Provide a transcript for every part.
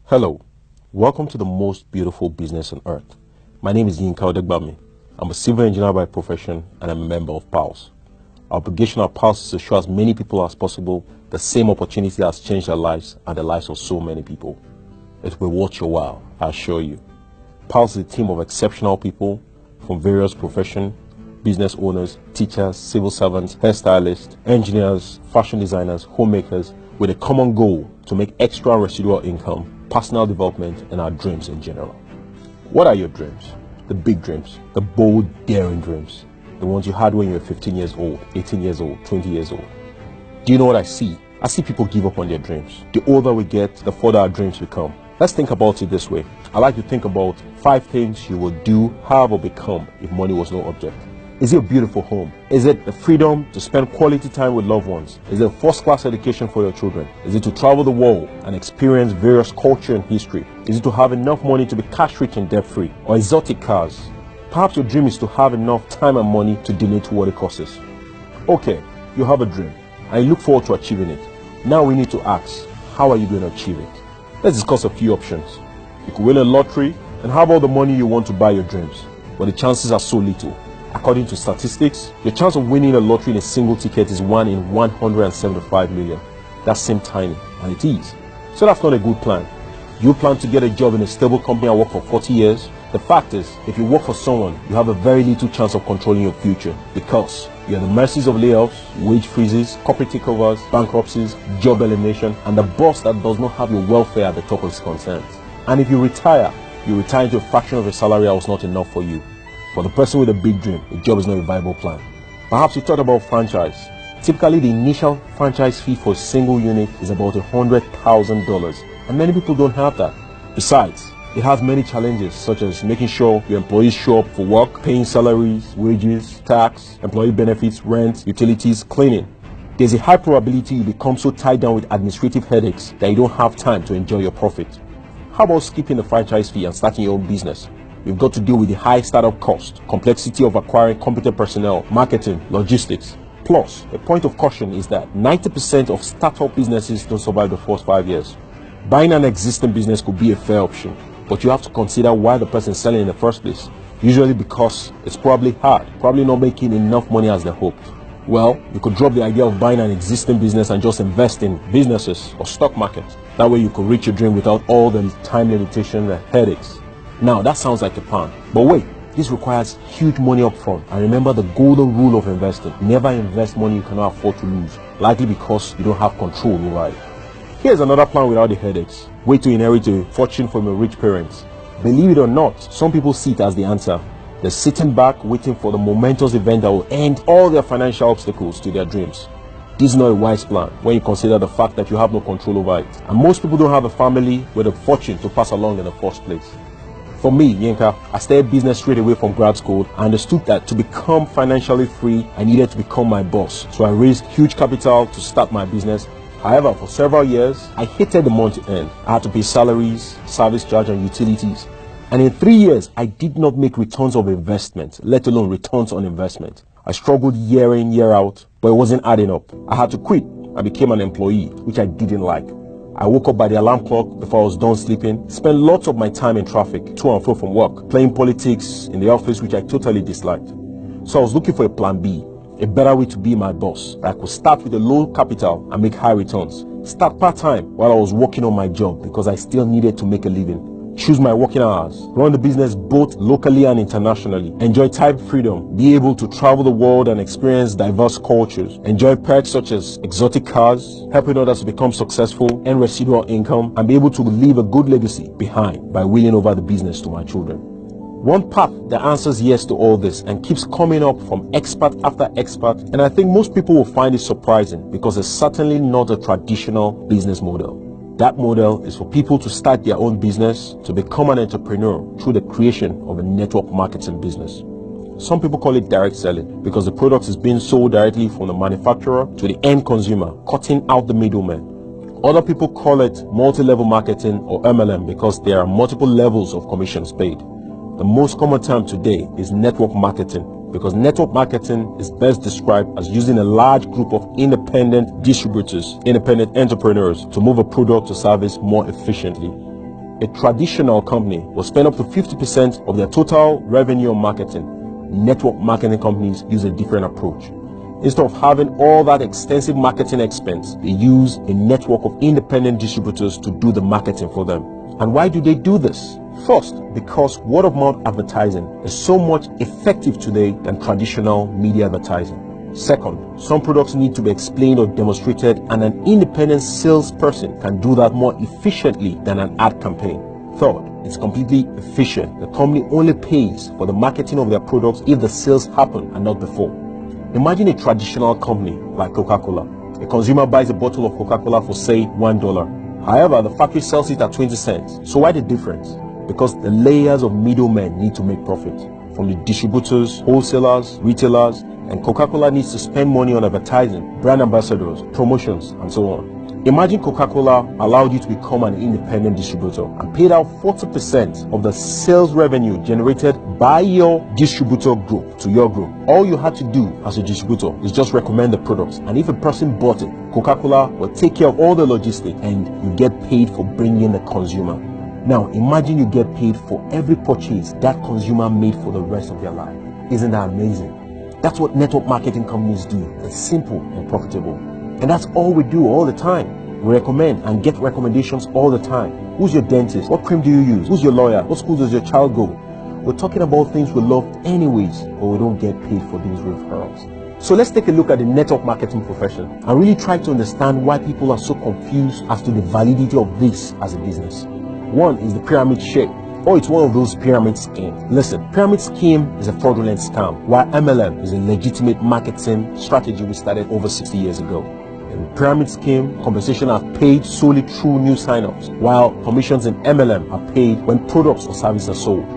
Hello, welcome to the most beautiful business on earth. My name is Yinka Odegbami. I'm a civil engineer by profession and I'm a member of PALS. Our obligation at PALS is to show as many people as possible the same opportunity that has changed their lives and the lives of so many people. It will be worth your while, I assure you. PALS is a team of exceptional people from various professions, business owners, teachers, civil servants, hairstylists, engineers, fashion designers, homemakers, with a common goal to make extra residual income, personal development, and our dreams in general. What are your dreams? The big dreams, the bold, daring dreams, the ones you had when you were 15 years old, 18 years old, 20 years old. Do you know what I see? I see people give up on their dreams. The older we get, the further our dreams become. Let's think about it this way. I like to think about 5 things you would do, have, or become if money was no object. Is it a beautiful home? Is it the freedom to spend quality time with loved ones? Is it a first-class education for your children? Is it to travel the world and experience various culture and history? Is it to have enough money to be cash-rich and debt-free? Or exotic cars? Perhaps your dream is to have enough time and money to donate to worthy causes. Okay, you have a dream and you look forward to achieving it. Now we need to ask, how are you going to achieve it? Let's discuss a few options. You could win a lottery and have all the money you want to buy your dreams, but the chances are so little. According to statistics, your chance of winning a lottery in a single ticket is 1 in 175 million. That seems tiny, and it is. So that's not a good plan. You plan to get a job in a stable company and work for 40 years? The fact is, if you work for someone, you have a very little chance of controlling your future because you're at the mercies of layoffs, wage freezes, corporate takeovers, bankruptcies, job elimination, and the boss that does not have your welfare at the top of his concerns. And if you retire into a fraction of your salary that was not enough for you. For the person with a big dream, a job is not a viable plan. Perhaps you thought about franchise. Typically, the initial franchise fee for a single unit is about $100,000, and many people don't have that. Besides, it has many challenges such as making sure your employees show up for work, paying salaries, wages, tax, employee benefits, rent, utilities, cleaning. There's a high probability you become so tied down with administrative headaches that you don't have time to enjoy your profit. How about skipping the franchise fee and starting your own business? You've got to deal with the high startup cost, complexity of acquiring competent personnel, marketing, logistics. Plus, a point of caution is that 90% of startup businesses don't survive the first 5 years. Buying an existing business could be a fair option, but you have to consider why the person is selling in the first place. Usually because it's probably hard, probably not making enough money as they hoped. Well, you could drop the idea of buying an existing business and just invest in businesses or stock market. That way you could reach your dream without all the time limitations and headaches. Now that sounds like a plan, but wait, this requires huge money up front. And remember the golden rule of investing: never invest money you cannot afford to lose, likely because you don't have control over it. Here's another plan without the headaches. Wait to inherit a fortune from your rich parents. Believe it or not, some people see it as the answer. They're sitting back waiting for the momentous event that will end all their financial obstacles to their dreams. This is not a wise plan when you consider the fact that you have no control over it. And most people don't have a family with a fortune to pass along in the first place. For me, Yinka, I started business straight away from grad school. I understood that to become financially free, I needed to become my boss. So I raised huge capital to start my business. However, for several years, I hated the month end. I had to pay salaries, service charge, and utilities. And in 3 years, I did not make returns of investment, let alone returns on investment. I struggled year in, year out, but it wasn't adding up. I had to quit. I became an employee, which I didn't like. I woke up by the alarm clock before I was done sleeping, spent lots of my time in traffic, to and fro from work, playing politics in the office, which I totally disliked. So I was looking for a plan B, a better way to be my boss, that I could start with a low capital and make high returns. Start part-time while I was working on my job because I still needed to make a living. Choose my working hours, run the business both locally and internationally, enjoy time freedom, be able to travel the world and experience diverse cultures, enjoy perks such as exotic cars, helping others to become successful, earn residual income, and be able to leave a good legacy behind by willing over the business to my children. One path that answers yes to all this and keeps coming up from expert after expert, and I think most people will find it surprising because it's certainly not a traditional business model. That model is for people to start their own business, to become an entrepreneur through the creation of a network marketing business. Some people call it direct selling because the product is being sold directly from the manufacturer to the end consumer, cutting out the middleman. Other people call it multi-level marketing or MLM because there are multiple levels of commissions paid. The most common term today is network marketing because network marketing is best described as using a large group of independent distributors, independent entrepreneurs to move a product or service more efficiently. A traditional company will spend up to 50% of their total revenue on marketing. Network marketing companies use a different approach. Instead of having all that extensive marketing expense, they use a network of independent distributors to do the marketing for them. And why do they do this? First, because word of mouth advertising is so much effective today than traditional media advertising. Second, some products need to be explained or demonstrated, and an independent salesperson can do that more efficiently than an ad campaign. Third, it's completely efficient. The company only pays for the marketing of their products if the sales happen and not before. Imagine a traditional company like Coca-Cola. A consumer buys a bottle of Coca-Cola for, say, $1. However, the factory sells it at 20 cents. So why the difference? Because the layers of middlemen need to make profit. From the distributors, wholesalers, retailers, and Coca-Cola needs to spend money on advertising, brand ambassadors, promotions, and so on. Imagine Coca-Cola allowed you to become an independent distributor and paid out 40% of the sales revenue generated by your distributor group to your group. All you had to do as a distributor is just recommend the products, and if a person bought it, Coca-Cola will take care of all the logistics and you get paid for bringing the consumer. Now imagine you get paid for every purchase that consumer made for the rest of their life. Isn't that amazing? That's what network marketing companies do. It's simple and profitable. And that's all we do all the time. We recommend and get recommendations all the time. Who's your dentist? What cream do you use? Who's your lawyer? What school does your child go? We're talking about things we love anyways, but we don't get paid for these referrals. So let's take a look at the network marketing profession and really try to understand why people are so confused as to the validity of this as a business. One is the pyramid shape. Oh, it's one of those pyramid schemes. Listen, pyramid scheme is a fraudulent scam, while MLM is a legitimate marketing strategy we started over 60 years ago. In pyramid scheme, compensation are paid solely through new sign-ups, while commissions in MLM are paid when products or services are sold.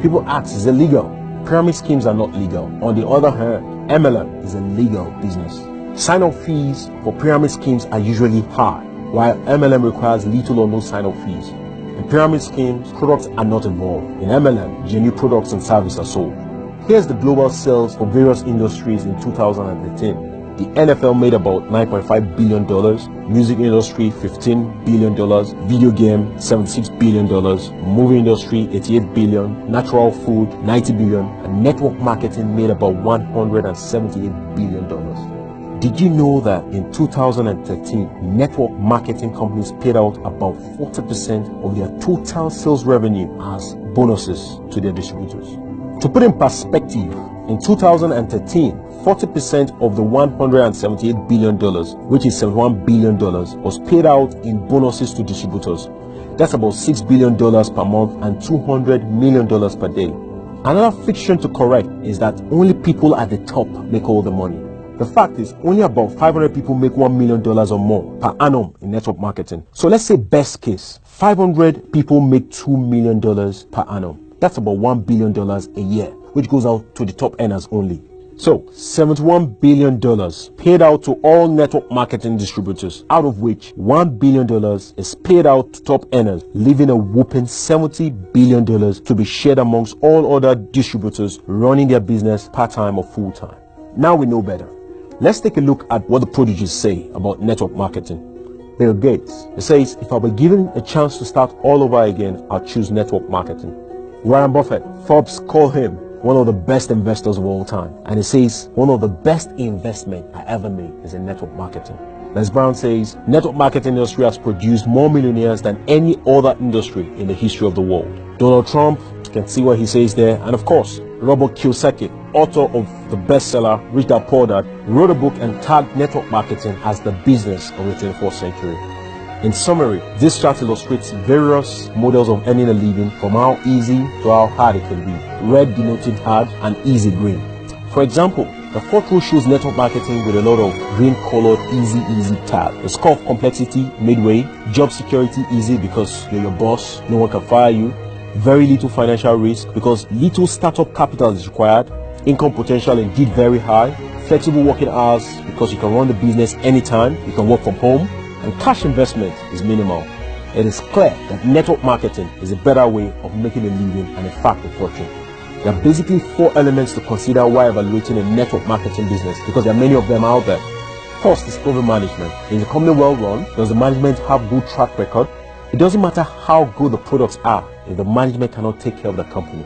People ask, is it legal? Pyramid schemes are not legal. On the other hand, MLM is a legal business. Sign-up fees for pyramid schemes are usually high, while MLM requires little or no sign-up fees. In pyramid schemes, products are not involved. In MLM, genuine products and services are sold. Here's the global sales for various industries in 2013. The NFL made about $9.5 billion, music industry $15 billion, video game $76 billion, movie industry $88 billion, natural food $90 billion, and network marketing made about $178 billion. Did you know that in 2013, network marketing companies paid out about 40% of their total sales revenue as bonuses to their distributors? To put in perspective, in 2013, 40% of the $178 billion, which is $71 billion, was paid out in bonuses to distributors. That's about $6 billion per month and $200 million per day. Another fiction to correct is that only people at the top make all the money. The fact is, only about 500 people make $1 million or more per annum in network marketing. So let's say best case, 500 people make $2 million per annum. That's about $1 billion a year, which goes out to the top earners only. So, $71 billion paid out to all network marketing distributors, out of which $1 billion is paid out to top earners, leaving a whopping $70 billion to be shared amongst all other distributors running their business part-time or full-time. Now we know better. Let's take a look at what the prodigies say about network marketing. Bill Gates, he says, if I were given a chance to start all over again, I'll choose network marketing. Warren Buffett, Forbes called him one of the best investors of all time, and he says one of the best investment I ever made is in network marketing. Les Brown says network marketing industry has produced more millionaires than any other industry in the history of the world. Donald Trump, you can see what he says there, and of course Robert Kiyosaki, author of the bestseller Rich Dad Poor Dad, wrote a book and tagged network marketing as the business of the 21st century. In summary, this chart illustrates various models of earning a living, from how easy to how hard it can be. Red denoting hard and easy green. For example, the fourth row shows network marketing with a lot of green colored easy tab. The score of complexity midway, job security easy because you're your boss, no one can fire you. Very little financial risk because little startup capital is required. Income potential indeed very high. Flexible working hours because you can run the business anytime, you can work from home. And cash investment is minimal. It is clear that network marketing is a better way of making a living and in fact a fortune. There are basically 4 elements to consider while evaluating a network marketing business, because there are many of them out there. First is proven management. Is the company well run? Does the management have good track record? It doesn't matter how good the products are if the management cannot take care of the company.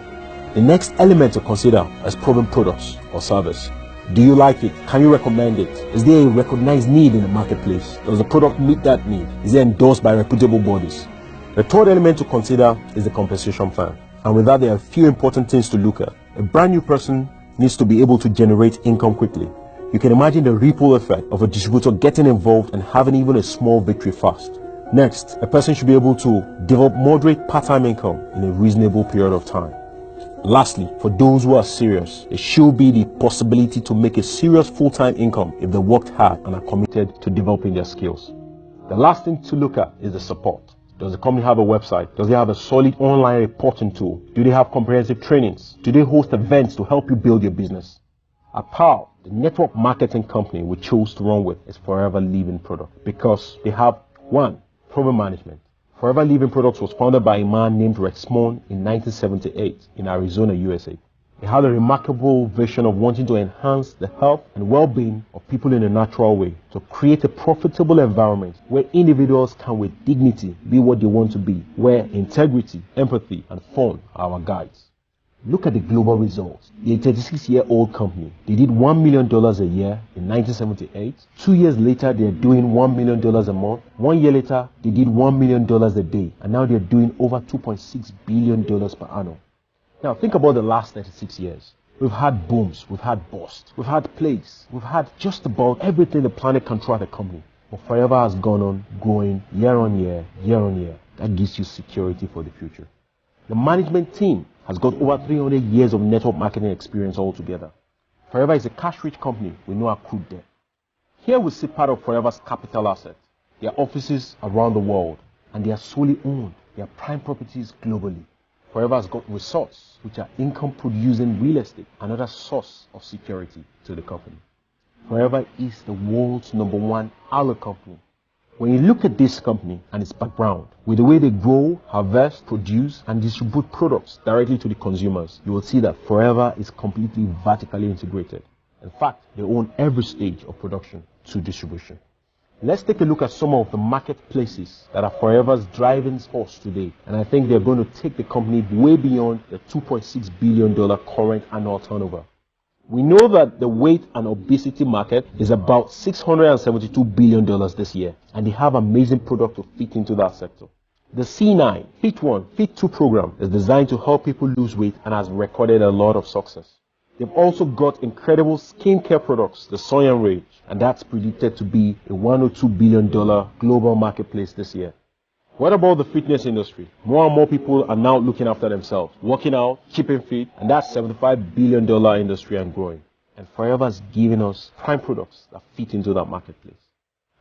The next element to consider is proven products or service. Do you like it? Can you recommend it? Is there a recognized need in the marketplace? Does the product meet that need? Is it endorsed by reputable bodies? The third element to consider is the compensation plan. And with that, there are a few important things to look at. A brand new person needs to be able to generate income quickly. You can imagine the ripple effect of a distributor getting involved and having even a small victory fast. Next, a person should be able to develop moderate part-time income in a reasonable period of time. Lastly, for those who are serious, there should be the possibility to make a serious full-time income if they worked hard and are committed to developing their skills. The last thing to look at is the support. Does the company have a website? Does it have a solid online reporting tool? Do they have comprehensive trainings? Do they host events to help you build your business? At PAL, the network marketing company we chose to run with is Forever Living Products because they have 1. Proven management. Forever Living Products was founded by a man named Rex Mon in 1978 in Arizona, USA. He had a remarkable vision of wanting to enhance the health and well-being of people in a natural way, to create a profitable environment where individuals can with dignity be what they want to be, where integrity, empathy, and fun are our guides. Look at the global results. The 36-year-old company, they did $1 million a year in 1978. 2 years later, they're doing $1 million a month. 1 year later, they did $1 million a day. And now they're doing over $2.6 billion per annum. Now, think about the last 36 years. We've had booms, we've had busts, we've had plagues, we've had just about everything the planet can throw at a company. But Forever has gone on growing year on year, year on year. That gives you security for the future. The management team has got over 300 years of network marketing experience altogether. Forever is a cash-rich company with no accrued debt. Here we see part of Forever's capital asset. Their offices around the world, and they are solely owned. They are prime properties globally. Forever has got resorts, which are income-producing real estate, another source of security to the company. Forever is the world's #1 aloe company. When you look at this company and its background, with the way they grow, harvest, produce, and distribute products directly to the consumers, you will see that Forever is completely vertically integrated. In fact, they own every stage of production to distribution. Let's take a look at some of the marketplaces that are Forever's driving force today, and I think they're going to take the company way beyond the $2.6 billion current annual turnover. We know that the weight and obesity market is about $672 billion this year, and they have amazing products to fit into that sector. The C9 Fit1, Fit2 program is designed to help people lose weight and has recorded a lot of success. They've also got incredible skincare products, the Soyan range, and that's predicted to be a $102 billion global marketplace this year. What about the fitness industry? More and more people are now looking after themselves, working out, keeping fit, and that's $75 billion industry and growing. And Forever is giving us prime products that fit into that marketplace.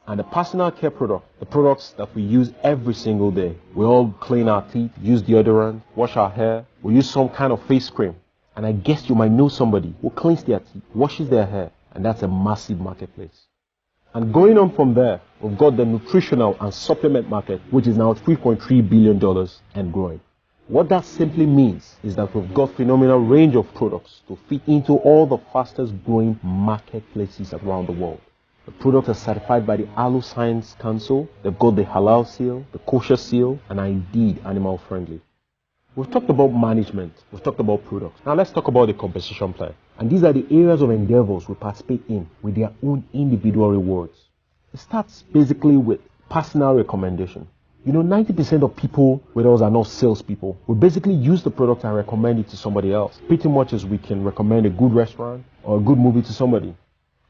And the personal care product, the products that we use every single day. We all clean our teeth, use deodorant, wash our hair, we use some kind of face cream. And I guess you might know somebody who cleans their teeth, washes their hair, and that's a massive marketplace. And going on from there, we've got the nutritional and supplement market, which is now $3.3 billion and growing. What that simply means is that we've got phenomenal range of products to fit into all the fastest growing marketplaces around the world. The products are certified by the Aloe Science Council. They've got the Halal seal, the Kosher seal, and are indeed animal friendly. We've talked about management, we've talked about products. Now let's talk about the compensation plan. And these are the areas of endeavors we participate in with their own individual rewards. It starts basically with personal recommendation. 90% of people with us are not salespeople. We basically use the product and recommend it to somebody else, pretty much as we can recommend a good restaurant or a good movie to somebody.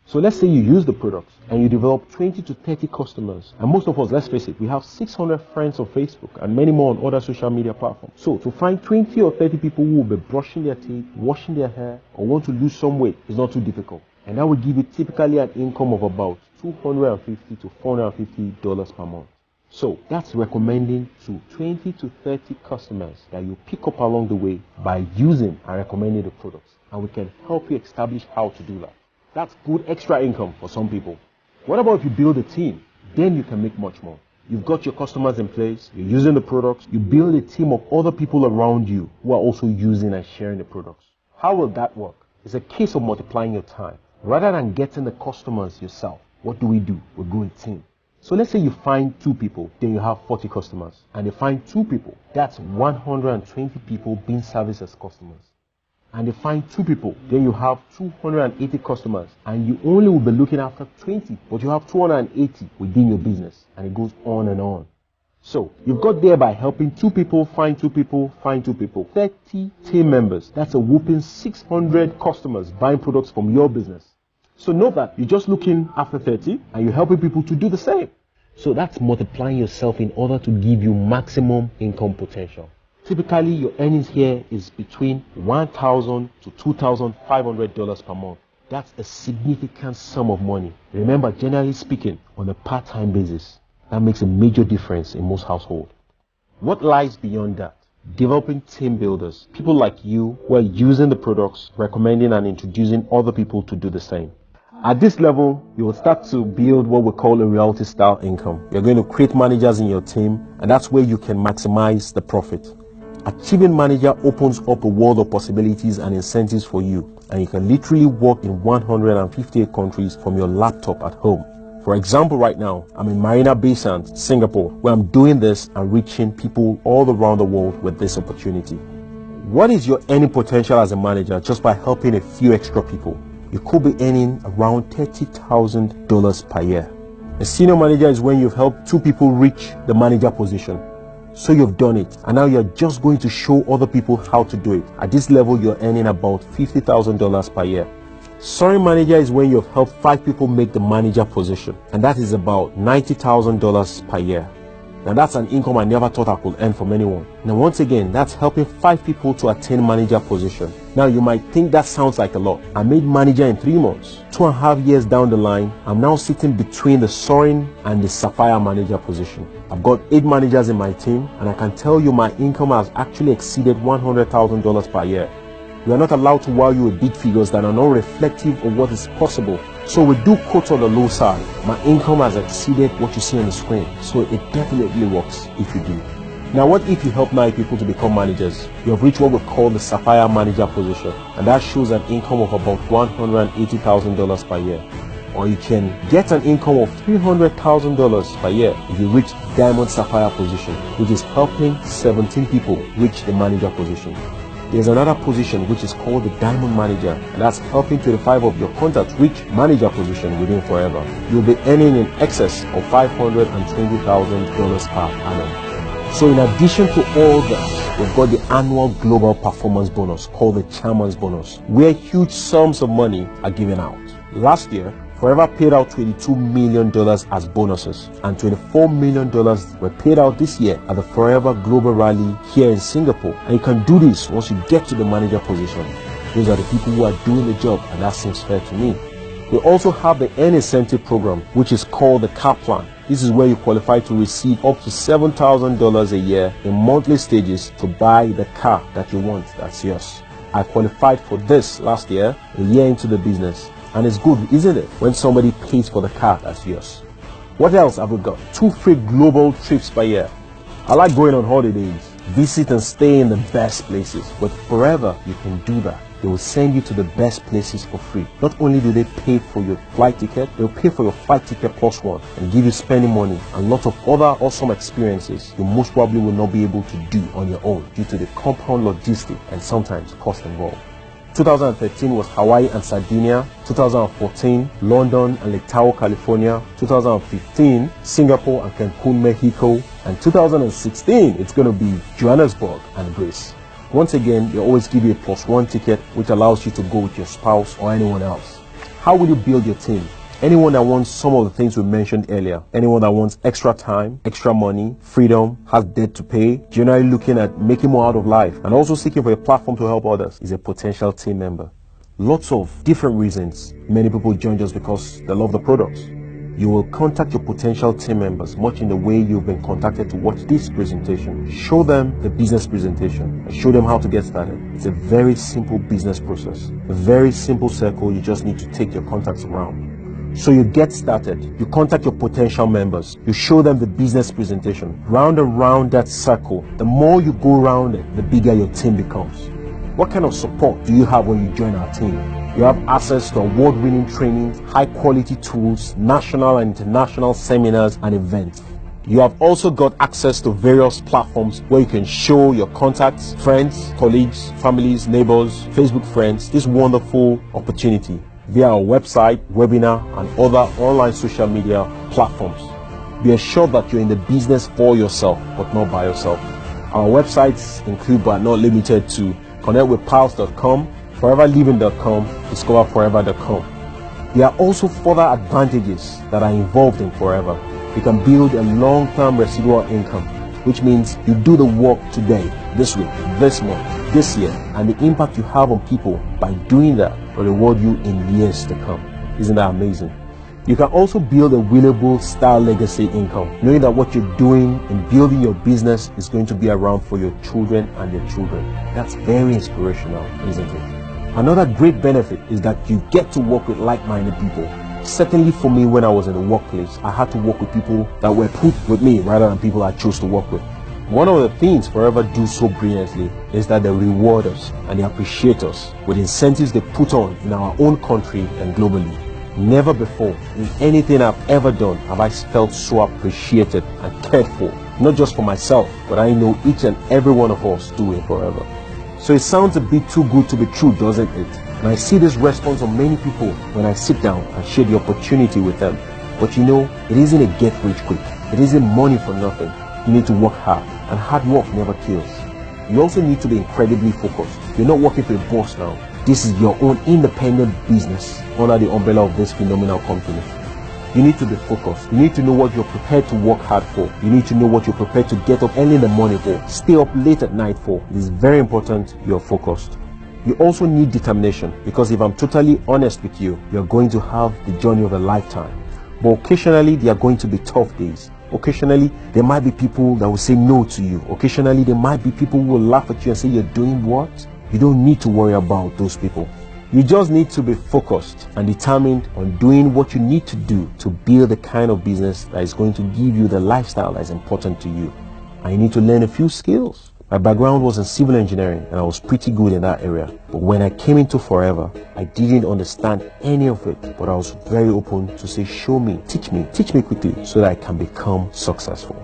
So let's say you use the products and you develop 20 to 30 customers. And most of us, let's face it, we have 600 friends on Facebook and many more on other social media platforms. So to find 20 or 30 people who will be brushing their teeth, washing their hair, or want to lose some weight is not too difficult. And that will give you typically an income of about $250 to $450 per month. So that's recommending to 20 to 30 customers that you pick up along the way by using and recommending the products. And we can help you establish how to do that. That's good extra income for some people. What about if you build a team? Then you can make much more. You've got your customers in place, you're using the products, you build a team of other people around you who are also using and sharing the products. How will that work? It's a case of multiplying your time. Rather than getting the customers yourself, what do? We go in team. So let's say you find 2 people, then you have 40 customers, and they find 2 people. That's 120 people being serviced as customers. And they find 2 people, then you have 280 customers, and you only will be looking after 20, but you have 280 within your business, and it goes on and on. So you've got there by helping 2 people, find 2 people, find 2 people, 30 team members. That's a whopping 600 customers buying products from your business. So note that you're just looking after 30 and you're helping people to do the same. So that's multiplying yourself in order to give you maximum income potential. Typically, your earnings here is between $1,000 to $2,500 per month. That's a significant sum of money. Remember, generally speaking, on a part-time basis, that makes a major difference in most households. What lies beyond that? Developing team builders, people like you who are using the products, recommending and introducing other people to do the same. At this level, you will start to build what we call a royalty style income. You're going to create managers in your team, and that's where you can maximize the profit. Achieving manager opens up a world of possibilities and incentives for you, and you can literally work in 158 countries from your laptop at home. For example, right now, I'm in Marina Bay Sands, Singapore, where I'm doing this and reaching people all around the world with this opportunity. What is your earning potential as a manager just by helping a few extra people? You could be earning around $30,000 per year. A senior manager is when you've helped 2 people reach the manager position. So you've done it, and now you're just going to show other people how to do it. At this level, you're earning about $50,000 per year. Soaring manager is when you've helped 5 people make the manager position, and that is about $90,000 per year. Now that's an income I never thought I could earn from anyone. Now once again, that's helping 5 people to attain manager position. Now you might think that sounds like a lot. I made manager in 3 months. 2.5 years down the line, I'm now sitting between the soaring and the sapphire manager position. I've got 8 managers in my team, and I can tell you my income has actually exceeded $100,000 per year. We are not allowed to wow you with big figures that are not reflective of what is possible. So we do quote on the low side. My income has exceeded what you see on the screen. So it definitely works if you do. Now what if you help 9 people to become managers? You have reached what we call the sapphire manager position, and that shows an income of about $180,000 per year. Or you can get an income of $300,000 per year if you reach diamond sapphire position, which is helping 17 people reach the manager position. There's another position which is called the diamond manager, and that's helping 25 of your contacts reach manager position within forever. You'll be earning in excess of $520,000 per annum. So in addition to all that, we've got the annual global performance bonus called the chairman's bonus, where huge sums of money are given out. Last year, Forever paid out $22 million as bonuses, and $24 million were paid out this year at the Forever Global Rally here in Singapore. And you can do this once you get to the manager position. Those are the people who are doing the job, and that seems fair to me. We also have the Earn Incentive Program, which is called the Car Plan. This is where you qualify to receive up to $7,000 a year in monthly stages to buy the car that you want, that's yours. I qualified for this last year, a year into the business. And it's good, isn't it, when somebody pays for the car that's yours? What else have we got? 2 free global trips per year. I like going on holidays. Visit and stay in the best places. With Forever, you can do that. They will send you to the best places for free. Not only do they pay for your flight ticket, they'll pay for your flight ticket plus one and give you spending money and lots of other awesome experiences you most probably will not be able to do on your own due to the compound logistic and sometimes cost involved. 2013 was Hawaii and Sardinia, 2014 London and Lake Tahoe, California, 2015 Singapore and Cancun, Mexico, and 2016 it's going to be Johannesburg and Greece. Once again, they always give you a +1 ticket, which allows you to go with your spouse or anyone else. How will you build your team? Anyone that wants some of the things we mentioned earlier, anyone that wants extra time, extra money, freedom, has debt to pay, generally looking at making more out of life, and also seeking for a platform to help others, is a potential team member. Lots of different reasons. Many people join just because they love the products. You will contact your potential team members much in the way you've been contacted to watch this presentation. Show them the business presentation and show them how to get started. It's a very simple business process, a very simple circle. You just need to take your contacts around. So you get started, you contact your potential members, you show them the business presentation. Round and round that circle, the more you go around it, the bigger your team becomes. What kind of support do you have when you join our team? You have access to award-winning training, high-quality tools, national and international seminars and events. You have also got access to various platforms where you can show your contacts, friends, colleagues, families, neighbors, Facebook friends this wonderful opportunity via our website, webinar, and other online social media platforms. Be assured that you're in the business for yourself, but not by yourself. Our websites include but not limited to connectwithpals.com, foreverliving.com, discoverforever.com. There are also further advantages that are involved in Forever. You can build a long-term residual income, which means you do the work today, this week, this month, this year, and the impact you have on people by doing that will reward you in years to come. Isn't that amazing? You can also build a willable style legacy income, knowing that what you're doing in building your business is going to be around for your children and their children. That's very inspirational, isn't it? Another great benefit is that you get to work with like-minded people. Certainly for me, when I was in the workplace, I had to work with people that were put with me rather than people I chose to work with. One of the things Forever do so brilliantly is that they reward us and they appreciate us with incentives they put on in our own country and globally. Never before in anything I've ever done have I felt so appreciated and cared for, not just for myself, but I know each and every one of us do it Forever. So it sounds a bit too good to be true, doesn't it? And I see this response on many people when I sit down and share the opportunity with them. But you know, it isn't a get rich quick. It isn't money for nothing. You need to work hard, and hard work never kills. You also need to be incredibly focused. You're not working for a boss now. This is your own independent business under the umbrella of this phenomenal company. You need to be focused. You need to know what you're prepared to work hard for. You need to know what you're prepared to get up early in the morning for, stay up late at night for. It is very important you're focused. You also need determination, because if I'm totally honest with you, you're going to have the journey of a lifetime. But occasionally there are going to be tough days. Occasionally there might be people that will say no to you. Occasionally there might be people who will laugh at you and say, you're doing what? You don't need to worry about those people. You just need to be focused and determined on doing what you need to do to build the kind of business that is going to give you the lifestyle that is important to you. And you need to learn a few skills. My background was in civil engineering and I was pretty good in that area. But when I came into Forever, I didn't understand any of it. But I was very open to say, show me, teach me quickly so that I can become successful.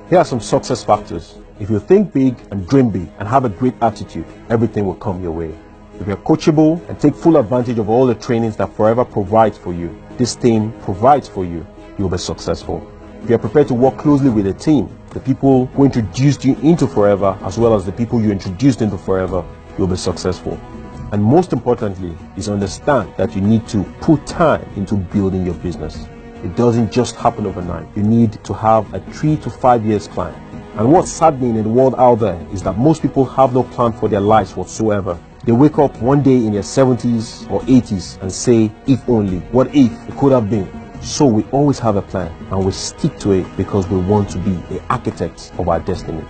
Here are some success factors. If you think big and dream big and have a great attitude, everything will come your way. If you're coachable and take full advantage of all the trainings that Forever provides for you, this team provides for you, you'll be successful. If you're prepared to work closely with a team, the people who introduced you into Forever as well as the people you introduced into Forever, you'll be successful. And most importantly is understand that you need to put time into building your business. It doesn't just happen overnight. You need to have a 3 to 5 years plan. And what's saddening in the world out there is that most people have no plan for their lives whatsoever. They wake up one day in their 70s or 80s and say, if only, what if it could have been? So we always have a plan and we stick to it because we want to be the architects of our destiny.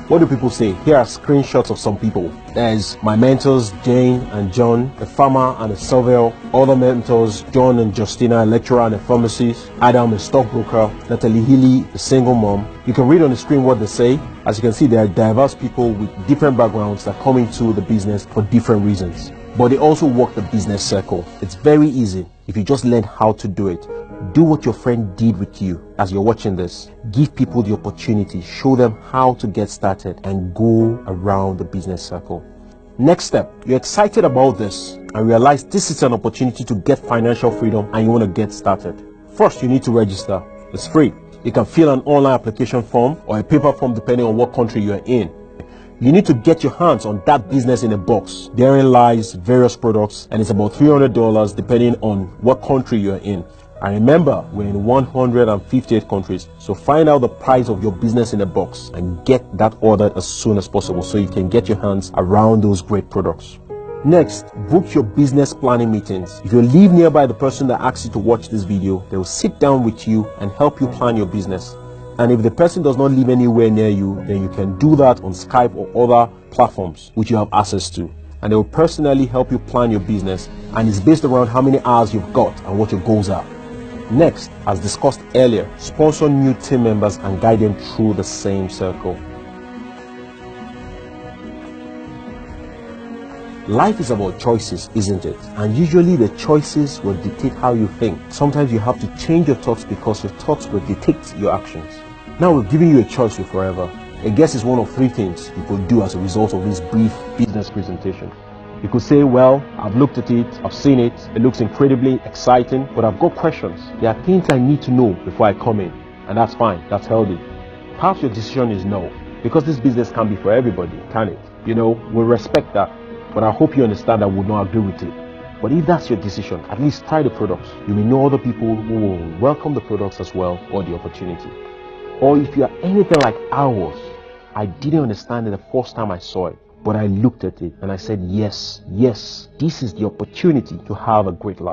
What do people say? Here are screenshots of some people. There's my mentors, Jane and John, a farmer and a surveyor. Other mentors, John and Justina, a lecturer and a pharmacist. Adam, a stockbroker. Natalie Healy, a single mom. You can read on the screen what they say. As you can see, there are diverse people with different backgrounds that come into the business for different reasons. But they also work the business circle. It's very easy if you just learn how to do it. Do what your friend did with you as you're watching this. Give people the opportunity, show them how to get started and go around the business circle. Next step, you're excited about this and realize this is an opportunity to get financial freedom and you want to get started. First, you need to register. It's free. You can fill an online application form or a paper form depending on what country you're in. You need to get your hands on that business in a box. Therein lies various products and it's about $300 depending on what country you're in. And remember, we're in 158 countries, so find out the price of your business in a box and get that ordered as soon as possible so you can get your hands around those great products. Next, book your business planning meetings. If you live nearby the person that asked you to watch this video, they will sit down with you and help you plan your business. And if the person does not live anywhere near you, then you can do that on Skype or other platforms which you have access to. And they will personally help you plan your business, and it's based around how many hours you've got and what your goals are. Next, as discussed earlier, sponsor new team members and guide them through the same circle. Life is about choices, isn't it? And usually the choices will dictate how you think. Sometimes you have to change your thoughts because your thoughts will dictate your actions. Now we're giving you a choice with Forever. A guess is one of three things you could do as a result of this brief business presentation. You could say, well, I've looked at it, I've seen it, it looks incredibly exciting, but I've got questions. There are things I need to know before I come in, and that's fine, that's healthy. Perhaps your decision is no, because this business can't be for everybody, can it? We'll respect that, but I hope you understand that we would not agree with it. But if that's your decision, at least try the products. You may know other people who will welcome the products as well, or the opportunity. Or if you are anything like I was, I didn't understand it the first time I saw it, but I looked at it and I said, yes, this is the opportunity to have a great life.